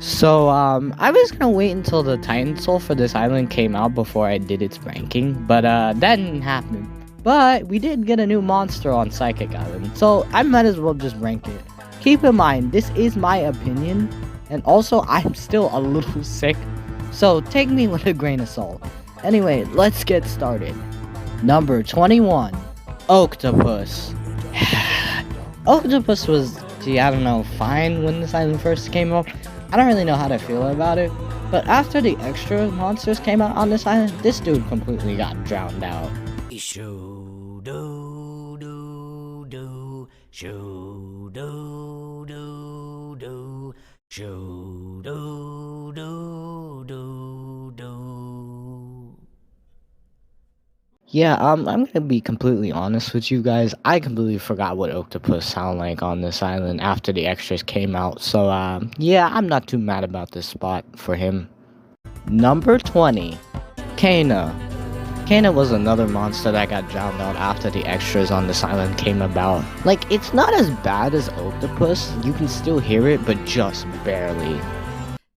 I was gonna wait until the Titan Soul for this island came out before I did its ranking, but that didn't happen. But we did get a new monster on Psychic Island, so I might as well just rank it. Keep in mind, this is my opinion, and also I'm still a little sick, so take me with a grain of salt. Anyway, let's get started. Number 21, Octopus. Octopus was, I don't know, fine when this island first came out. I don't really know how to feel about it, but after the extra monsters came out on this island, this dude completely got drowned out. Shoo do do do, shoo do do do, shoo do do do do. Yeah, I'm gonna be completely honest with you guys. I completely forgot what Octopus sound like on this island after the extras came out. So, yeah, I'm not too mad about this spot for him. Number 20, Kana. Kana was another monster that got drowned out after the extras on this island came about. Like, it's not as bad as Octopus. You can still hear it, but just barely.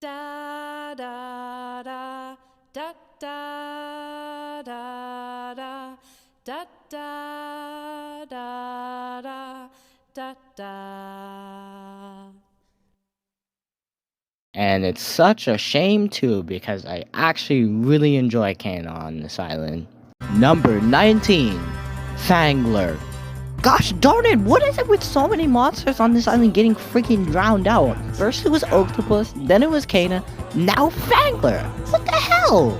Da da da da da da da da da da da da. And it's such a shame too, because I actually really enjoy Kana on this island. Number 19, Fangler. Gosh darn it, what is it with so many monsters on this island getting freaking drowned out? First it was Octopus, then it was Kana, now Fangler! What the hell?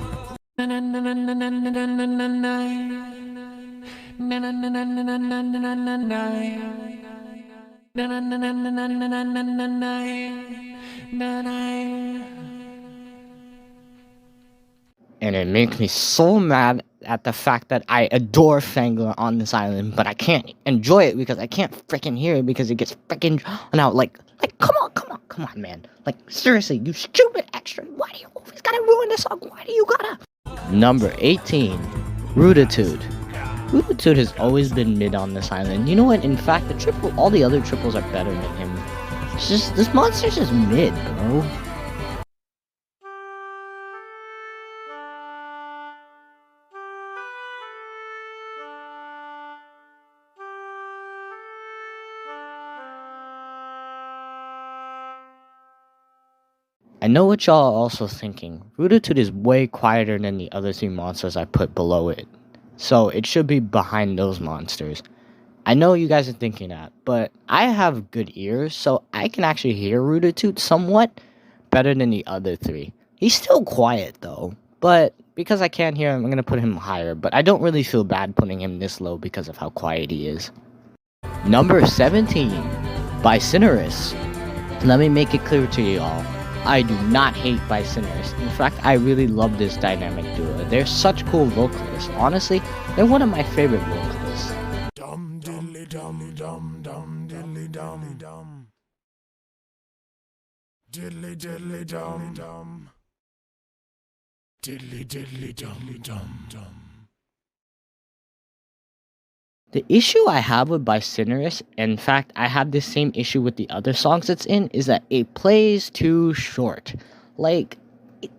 And it makes me so mad at the fact that I adore Fangler on this island, but I can't enjoy it because I can't freaking hear it because it gets freaking drowned out. Like, come on, man. Like, seriously, you stupid extra. Why do you always gotta ruin the song? Why do you gotta? Number 18, Rudo. Rudo has always been mid on this island. You know what? In fact, all the other triples are better than him. It's just, this monster's just mid, bro. I know what y'all are also thinking. Rudo is way quieter than the other three monsters I put below it. So it should be behind those monsters. I know you guys are thinking that, but I have good ears, so I can actually hear Rudo somewhat better than the other three. He's still quiet though, but because I can't hear him, I'm gonna put him higher, but I don't really feel bad putting him this low because of how quiet he is. Number 17, Binus. Let me make it clear to y'all. I do not hate Binus. In fact, I really love this dynamic duo. They're such cool vocalists. Honestly, they're one of my favorite vocalists. Dum diddly dum dum dum diddly dum dum. Diddly diddly dum dum. Diddly diddly dum dum dum. The issue I have with Binus, in fact, I have the same issue with the other songs it's in, is that it plays too short. Like,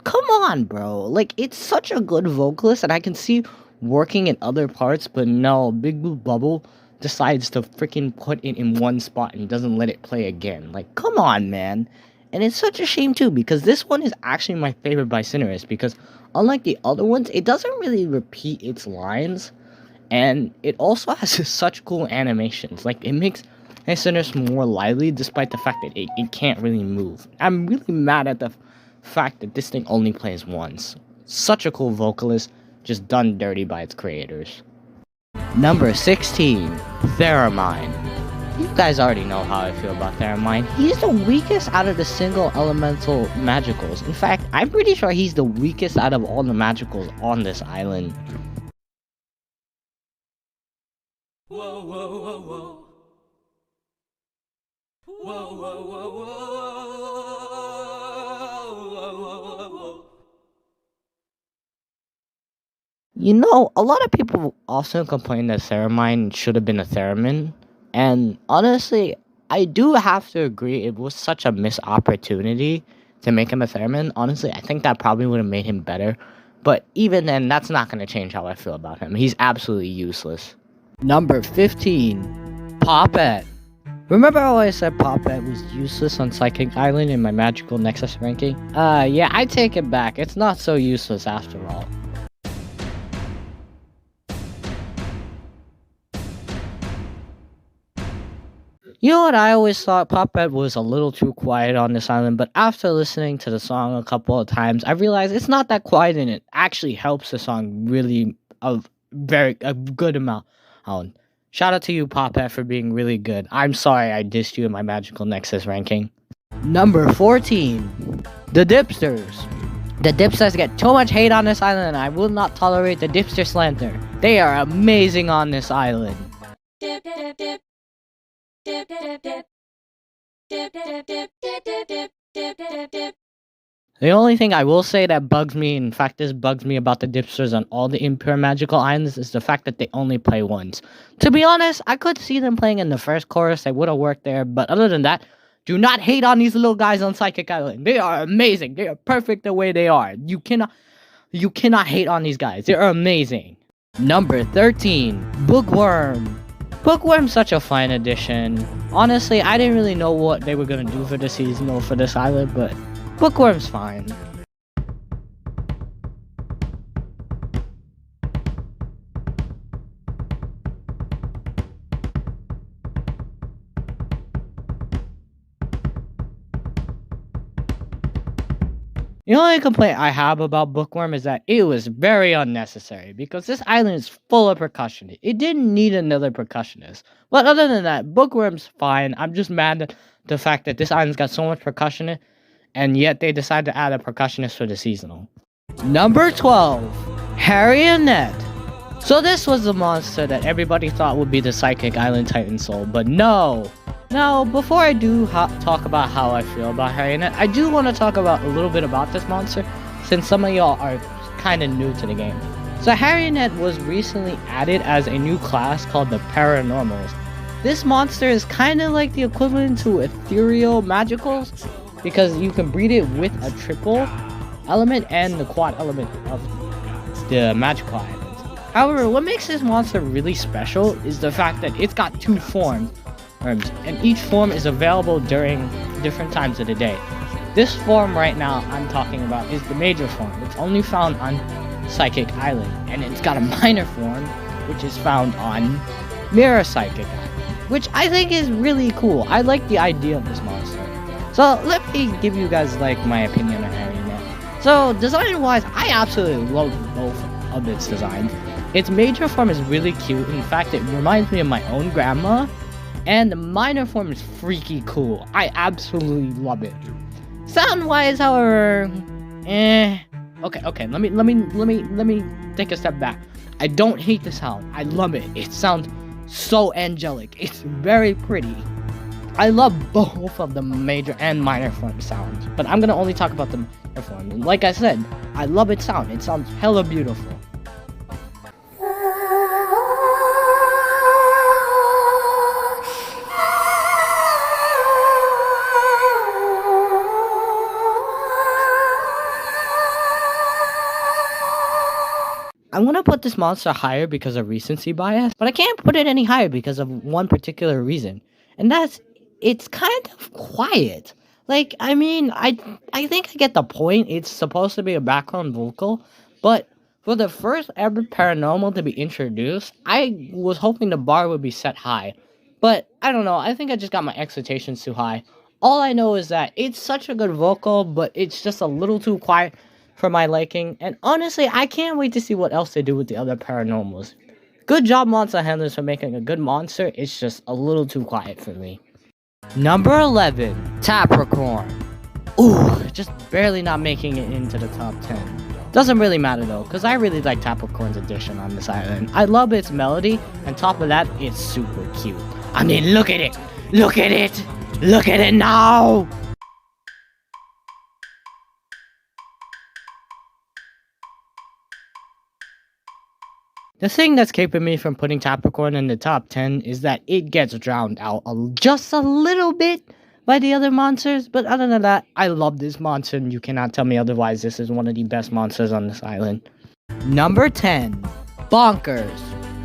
come on, bro. Like, it's such a good vocalist, and I can see working in other parts, but no, Big Blue Bubble decides to freaking put it in one spot and doesn't let it play again. Like, come on, man. And it's such a shame, too, because this one is actually my favorite Binus, because unlike the other ones, it doesn't really repeat its lines. And it also has such cool animations. Like, it makes Binus more lively despite the fact that it can't really move. I'm really mad at the fact that this thing only plays once. Such a cool vocalist, just done dirty by its creators. Number 16, Theramine. You guys already know how I feel about Theramine. He's the weakest out of the single elemental magicals. In fact, I'm pretty sure he's the weakest out of all the magicals on this island. Whoa, whoa, whoa, whoa. Whoa, whoa, whoa, whoa. Whoa, whoa, whoa. You know, a lot of people also complain that Theramine should have been a Theramine. And honestly, I do have to agree it was such a missed opportunity to make him a Theramine, honestly, I think that probably would have made him better. But even then, that's not going to change how I feel about him. He's absolutely useless. Number 15, Poppet. Remember how I said Poppet was useless on Psychic Island in my Magical Nexus ranking? Yeah, I take it back. It's not so useless after all. You know what, I always thought Poppet was a little too quiet on this island, but after listening to the song a couple of times, I realized it's not that quiet and it actually helps the song really a good amount. Shout out to you, Poppet, for being really good. I'm sorry I dissed you in my Magical Nexus ranking. Number 14, the Dipsters. The Dipsters get too much hate on this island and I will not tolerate the Dipster slander. They are amazing on this island. Dip, dip, dip. Dip, dip, dip. Dip, dip, dip. Dip, dip, dip. Dip, dip, dip. The only thing I will say that bugs me, in fact this bugs me about the Dipsters on all the Impure Magical Islands, is the fact that they only play once. To be honest, I could see them playing in the first chorus, they would have worked there, but other than that, do not hate on these little guys on Psychic Island. They are amazing, they are perfect the way they are. You cannot hate on these guys, they are amazing. Number 13, Bookworm. Bookworm's such a fine addition. Honestly, I didn't really know what they were gonna do for the seasonal for this island, but Bookworm's fine. The only complaint I have about Bookworm is that it was very unnecessary because this island is full of percussionists. It didn't need another percussionist. But other than that, Bookworm's fine. I'm just mad at the fact that this island's got so much percussionist and yet they decided to add a percussionist for the seasonal. Number 12, Haret. So this was the monster that everybody thought would be the Psychic Island Titan Soul, but no. Now, before I do talk about how I feel about Haret, I do want to talk about a little bit about this monster, since some of y'all are kind of new to the game. So Haret was recently added as a new class called the Paranormals. This monster is kind of like the equivalent to ethereal magicals, because you can breed it with a triple element and the quad element of the magical islands. However, what makes this monster really special is the fact that it's got two forms, and each form is available during different times of the day. This form right now I'm talking about is the major form. It's only found on Psychic Island, and it's got a minor form which is found on Mirror Psychic Island, which I think is really cool. I like the idea of this monster. So let me give you guys like my opinion on Haret. So design wise, I absolutely love both of its designs. Its major form is really cute. In fact, it reminds me of my own grandma. And the minor form is freaky cool. I absolutely love it. Sound-wise, however, Okay. Let me take a step back. I don't hate the sound. I love it. It sounds so angelic. It's very pretty. I love both of the major and minor form sounds, but I'm gonna only talk about the minor form. And like I said, I love its sound. It sounds hella beautiful. I'm gonna put this monster higher because of recency bias, but I can't put it any higher because of one particular reason, and that's it's kind of quiet. Like, I mean, I think I get the point. It's supposed to be a background vocal, but for the first ever paranormal to be introduced, I was hoping the bar would be set high, but I don't know. I think I just got my expectations too high. All I know is that it's such a good vocal, but it's just a little too quiet for my liking, and honestly, I can't wait to see what else they do with the other paranormals. Good job, Monster Handlers, for making a good monster. It's just a little too quiet for me. Number 11, Tapricorn. Ooh, just barely not making it into the top 10. Doesn't really matter though, because I really like Tapricorn's addition on this island. I love its melody, and top of that, it's super cute. I mean, look at it! Look at it! Look at it now! The thing that's keeping me from putting Tapricorn in the top 10 is that it gets drowned out just a little bit by the other monsters, but other than that, I love this monster, and you cannot tell me otherwise. This is one of the best monsters on this island. Number 10, Bonkers.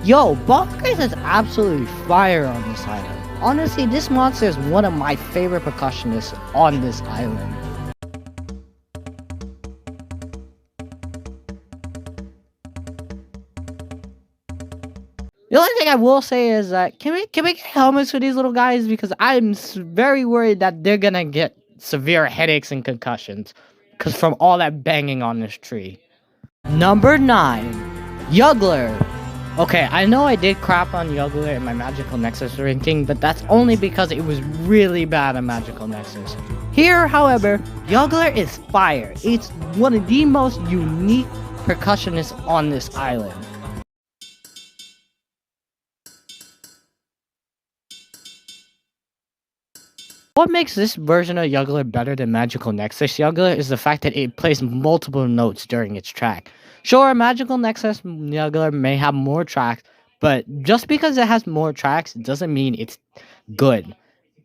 Yo, Bonkers is absolutely fire on this island. Honestly, this monster is one of my favorite percussionists on this island. The only thing I will say is that can we get helmets for these little guys, because I'm very worried that they're gonna get severe headaches and concussions because from all that banging on this tree. Number 9, Jugler. Okay, I know I did crap on Jugler in my Magical Nexus ranking, but that's only because it was really bad on Magical Nexus. Here, however, Jugler is fire. It's one of the most unique percussionists on this island. What makes this version of Jugler better than Magical Nexus Jugler is the fact that it plays multiple notes during its track. Sure, Magical Nexus Jugler may have more tracks, but just because it has more tracks doesn't mean it's good.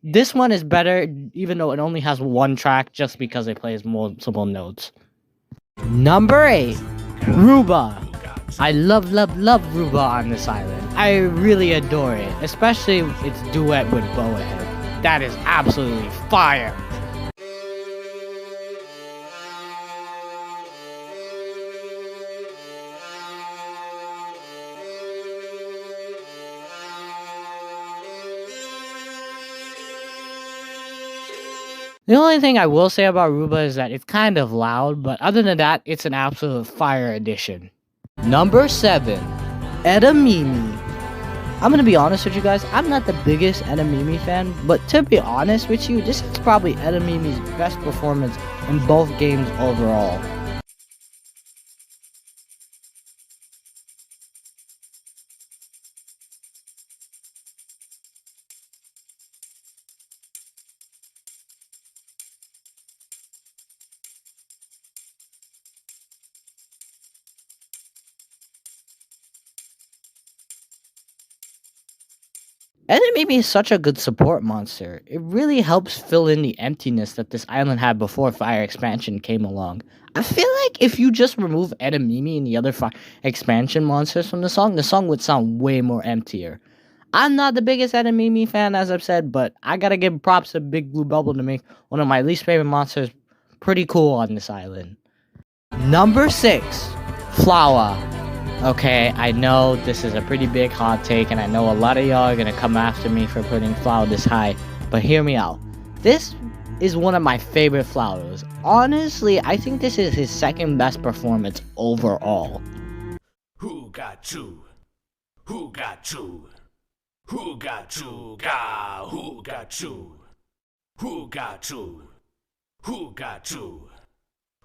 This one is better even though it only has one track just because it plays multiple notes. Number 8, Ruba. I love Ruba on this island. I really adore it, especially its duet with Boohead. That is absolutely fire. The only thing I will say about Ruba is that it's kind of loud, but other than that, it's an absolute fire addition. Number 7, Edamimi. I'm gonna be honest with you guys, I'm not the biggest Edamimi fan, but to be honest with you, this is probably Edamimi's best performance in both games overall. Edamimi is such a good support monster. It really helps fill in the emptiness that this island had before Fire Expansion came along. I feel like if you just remove Edamimi and the other Fire Expansion monsters from the song would sound way more emptier. I'm not the biggest Edamimi fan, as I've said, but I gotta give props to Big Blue Bubble to make one of my least favorite monsters pretty cool on this island. Number 6, Flower. Okay, I know this is a pretty big hot take, and I know a lot of y'all are gonna come after me for putting Flower this high, but hear me out. This is one of my favorite Flowers. Honestly, I think this is his second best performance overall. Who got you? Who got you? Who got you? Ga? Who got you? Who got you? Who got you?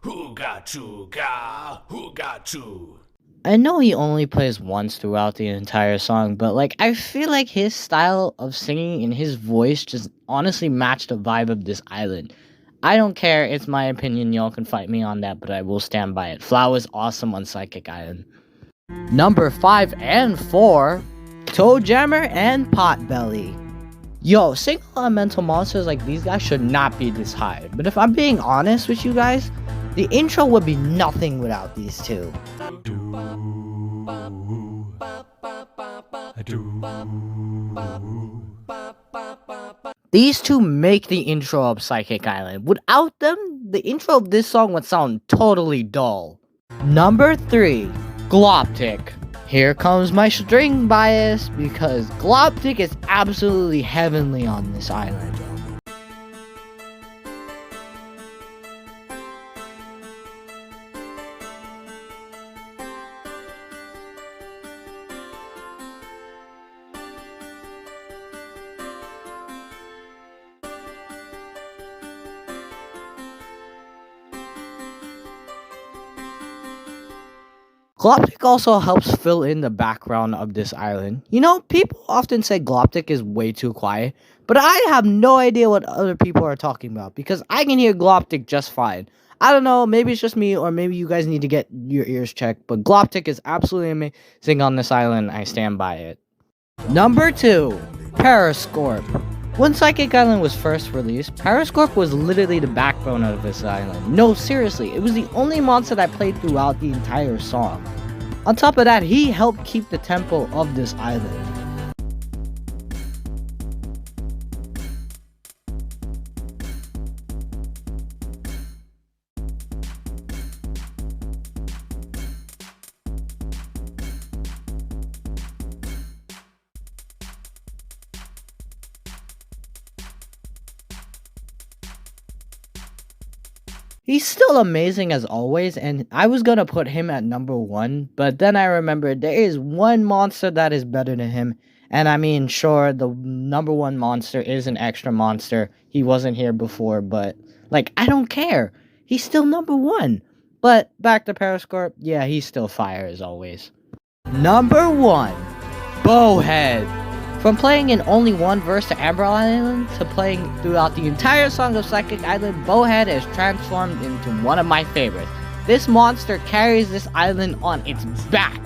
Who got you? Ga? Who got you? I know he only plays once throughout the entire song, but like I feel like his style of singing and his voice just honestly match the vibe of this island. I don't care, it's my opinion, y'all can fight me on that, but I will stand by it. Flower's awesome on Psychic Island. Number 5 and 4, Toe Jammer and Potbelly. Yo, single elemental monsters like these guys should not be this high, but if I'm being honest with you guys, the intro would be nothing without these two. These two make the intro of Psychic Island. Without them, the intro of this song would sound totally dull. Number 3, Gloptic. Here comes my string bias, because Gloptic is absolutely heavenly on this island. Gloptic also helps fill in the background of this island. You know, people often say Gloptic is way too quiet, but I have no idea what other people are talking about, because I can hear Gloptic just fine. I don't know, maybe it's just me, or maybe you guys need to get your ears checked, but Gloptic is absolutely amazing on this island. I stand by it. Number 2, Periscorp. When Psychic Island was first released, Periscorp was literally the backbone of this island. No, seriously, it was the only monster that played throughout the entire song. On top of that, he helped keep the tempo of this island. He's still amazing as always, and I was gonna put him at number 1, but then I remembered there is one monster that is better than him, and I mean, sure, the number 1 monster is an extra monster. He wasn't here before, but, like, I don't care. He's still number 1. But, back to Periscorp, yeah, he's still fire as always. Number 1, Boohead. From playing in only one verse to Amber Island, to playing throughout the entire song of Psychic Island, Boohead is transformed into one of my favorites. This monster carries this island on its back.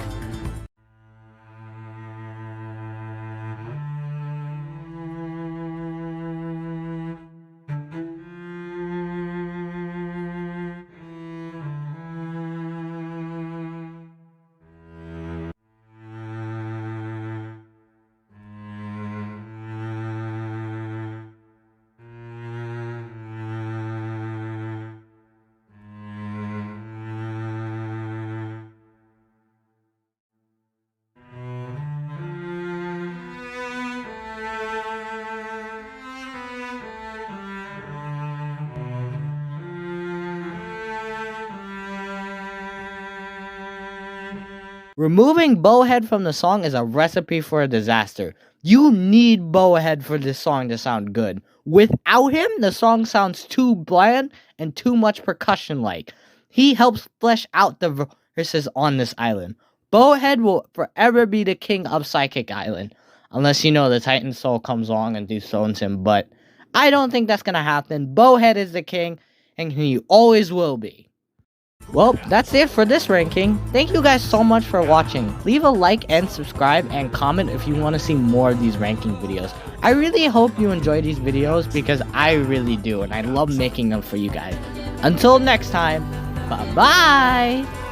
Removing Boohead from the song is a recipe for a disaster. You need Boohead for this song to sound good. Without him, the song sounds too bland and too much percussion-like. He helps flesh out the verses on this island. Boohead will forever be the king of Psychic Island. Unless, the Titan Soul comes along and dethrones him, but I don't think that's gonna happen. Boohead is the king, and he always will be. Well, that's it for this ranking. Thank you guys so much for watching. Leave a like and subscribe and comment if you want to see more of these ranking videos. I really hope you enjoy these videos because I really do, and I love making them for you guys. Until next time, bye-bye!